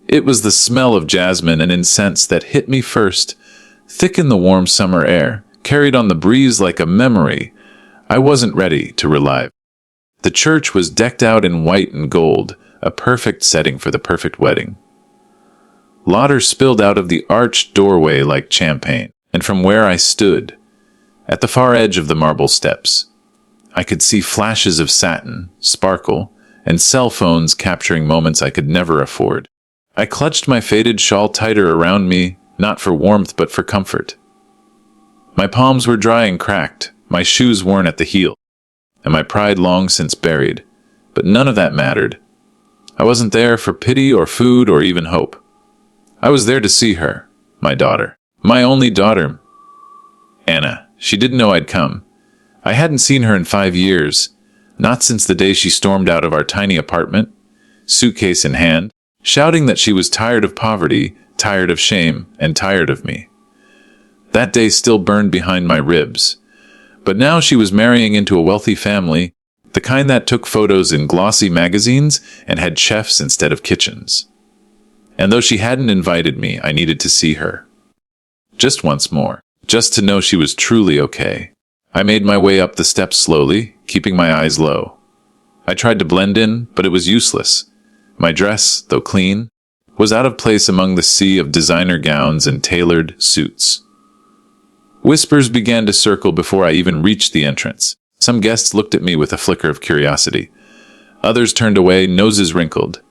It was the smell of jasmine and incense that hit me first, thick in the warm summer air, carried on the breeze like a memory I wasn't ready to relive. The church was decked out in white and gold, a perfect setting for the perfect wedding. Lauder spilled out of the arched doorway like champagne, and from where I stood, at the far edge of the marble steps, I could see flashes of satin, sparkle, and cell phones capturing moments I could never afford. I clutched my faded shawl tighter around me, not for warmth but for comfort. My palms were dry and cracked, my shoes worn at the heel, and my pride long since buried, but none of that mattered. I wasn't there for pity or food or even hope. I was there to see her, my daughter, my only daughter. Anna, she didn't know I'd come. I hadn't seen her in 5 years, not since the day she stormed out of our tiny apartment, suitcase in hand, shouting that she was tired of poverty, tired of shame, and tired of me. That day still burned behind my ribs. But now she was marrying into a wealthy family, the kind that took photos in glossy magazines and had chefs instead of kitchens. And though she hadn't invited me, I needed to see her. Just once more, just to know she was truly okay. I made my way up the steps slowly, keeping my eyes low. I tried to blend in, but it was useless. My dress, though clean, was out of place among the sea of designer gowns and tailored suits. Whispers began to circle before I even reached the entrance. Some guests looked at me with a flicker of curiosity. Others turned away, noses wrinkled.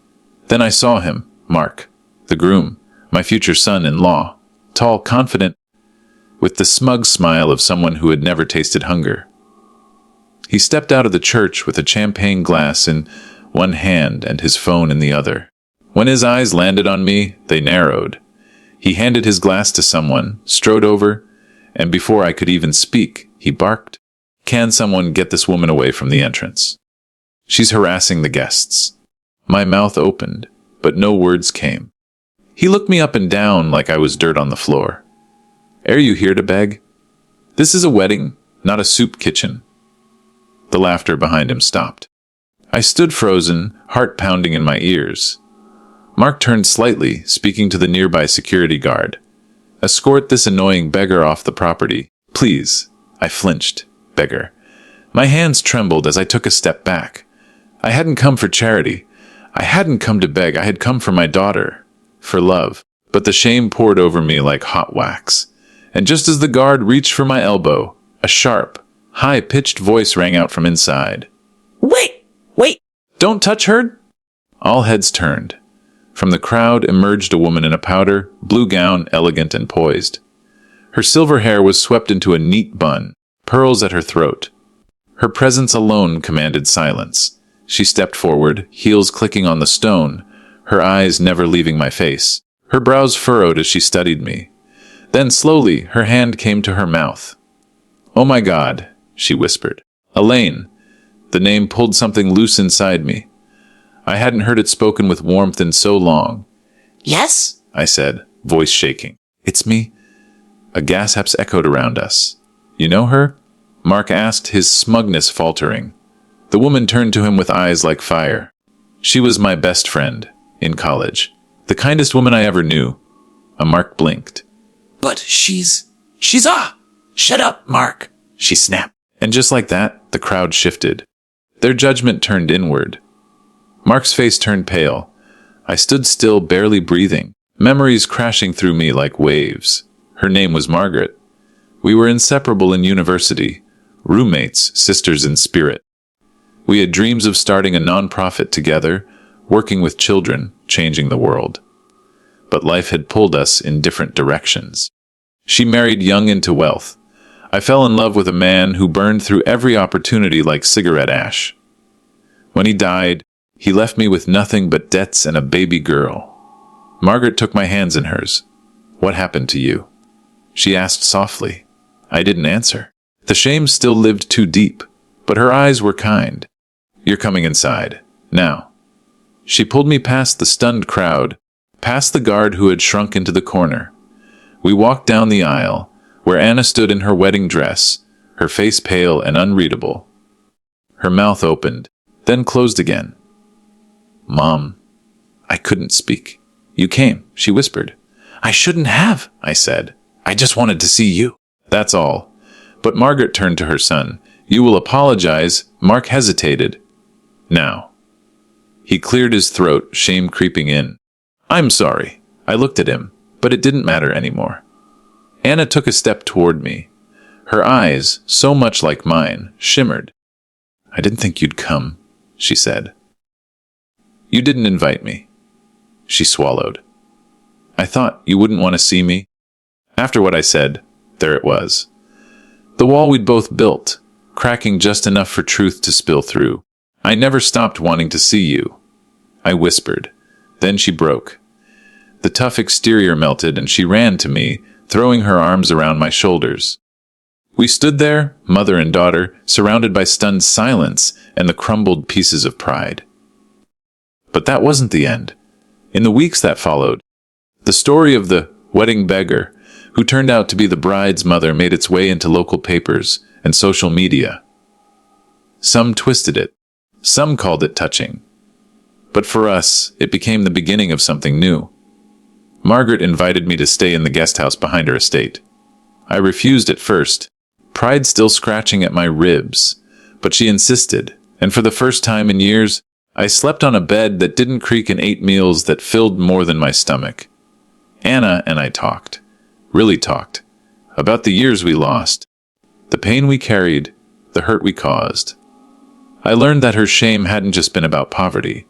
Then I saw him, Mark, the groom, my future son-in-law, tall, confident, with the smug smile of someone who had never tasted hunger. He stepped out of the church with a champagne glass in one hand and his phone in the other. When his eyes landed on me, they narrowed. He handed his glass to someone, strode over, and before I could even speak, he barked, "Can someone get this woman away from the entrance? She's harassing the guests." My mouth opened, but no words came. He looked me up and down like I was dirt on the floor. "Are you here to beg? This is a wedding, not a soup kitchen." The laughter behind him stopped. I stood frozen, heart pounding in my ears. Mark turned slightly, speaking to the nearby security guard. "Escort this annoying beggar off the property, please." I flinched. Beggar. My hands trembled as I took a step back. I hadn't come for charity. I hadn't come to beg. I had come for my daughter. For love. But the shame poured over me like hot wax. And just as the guard reached for my elbow, a sharp, high-pitched voice rang out from inside. Wait! Don't touch her!" All heads turned. From the crowd emerged a woman in a powder blue gown, elegant and poised. Her silver hair was swept into a neat bun, pearls at her throat. Her presence alone commanded silence. She stepped forward, heels clicking on the stone, her eyes never leaving my face. Her brows furrowed as she studied me. Then slowly, her hand came to her mouth. "Oh my God," she whispered. "Elaine." The name pulled something loose inside me. I hadn't heard it spoken with warmth in so long. "Yes?" I said, voice shaking. "It's me." A gasp echoed around us. "You know her?" Mark asked, his smugness faltering. The woman turned to him with eyes like fire. "She was my best friend, in college. The kindest woman I ever knew." Mark blinked. "But she's... Shut up, Mark," she snapped. And just like that, the crowd shifted. Their judgment turned inward. Mark's face turned pale. I stood still, barely breathing, memories crashing through me like waves. Her name was Margaret. We were inseparable in university, roommates, sisters in spirit. We had dreams of starting a nonprofit together, working with children, changing the world. But life had pulled us in different directions. She married young into wealth. I fell in love with a man who burned through every opportunity like cigarette ash. When he died, he left me with nothing but debts and a baby girl. Margaret took my hands in hers. "What happened to you?" she asked softly. I didn't answer. The shame still lived too deep, but her eyes were kind. "You're coming inside. Now." She pulled me past the stunned crowd, past the guard who had shrunk into the corner. We walked down the aisle, where Anna stood in her wedding dress, her face pale and unreadable. Her mouth opened, then closed again. "Mom." I couldn't speak. You came, she whispered. I shouldn't have, I said. I just wanted to see you. That's all. But Margaret turned to her son. You will apologize. Mark hesitated. Now. He cleared his throat, shame creeping in. I'm sorry. I looked at him, but it didn't matter anymore. Anna took a step toward me. Her eyes, so much like mine, shimmered. I didn't think you'd come, she said. You didn't invite me. She swallowed. I thought you wouldn't want to see me. After what I said, there it was. The wall we'd both built, cracking just enough for truth to spill through. I never stopped wanting to see you, I whispered. Then she broke. The tough exterior melted and she ran to me, throwing her arms around my shoulders. We stood there, mother and daughter, surrounded by stunned silence and the crumbled pieces of pride. But that wasn't the end. In the weeks that followed, the story of the wedding beggar, who turned out to be the bride's mother, made its way into local papers and social media. Some twisted it. Some called it touching. But for us, it became the beginning of something new. Margaret invited me to stay in the guest house behind her estate. I refused at first, pride still scratching at my ribs, but she insisted, and for the first time in years, I slept on a bed that didn't creak and ate meals that filled more than my stomach. Anna and I talked, really talked, about the years we lost, the pain we carried, the hurt we caused. I learned that her shame hadn't just been about poverty,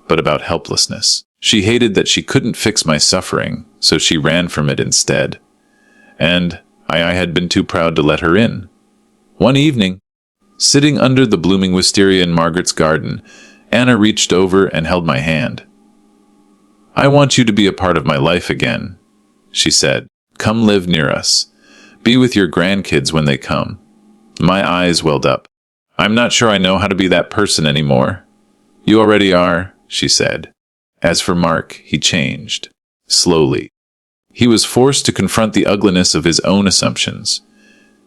but about helplessness. She hated that she couldn't fix my suffering, so she ran from it instead. And I had been too proud to let her in. One evening, sitting under the blooming wisteria in Margaret's garden, Anna reached over and held my hand. I want you to be a part of my life again, she said. Come live near us. Be with your grandkids when they come. My eyes welled up. I'm not sure I know how to be that person anymore. You already are, she said. As for Mark, he changed. Slowly. He was forced to confront the ugliness of his own assumptions.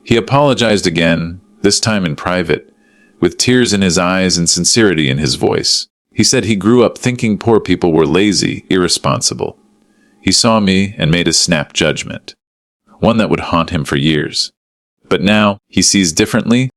He apologized again, this time in private, with tears in his eyes and sincerity in his voice. He said he grew up thinking poor people were lazy, irresponsible. He saw me and made a snap judgment, one that would haunt him for years. But now, he sees differently.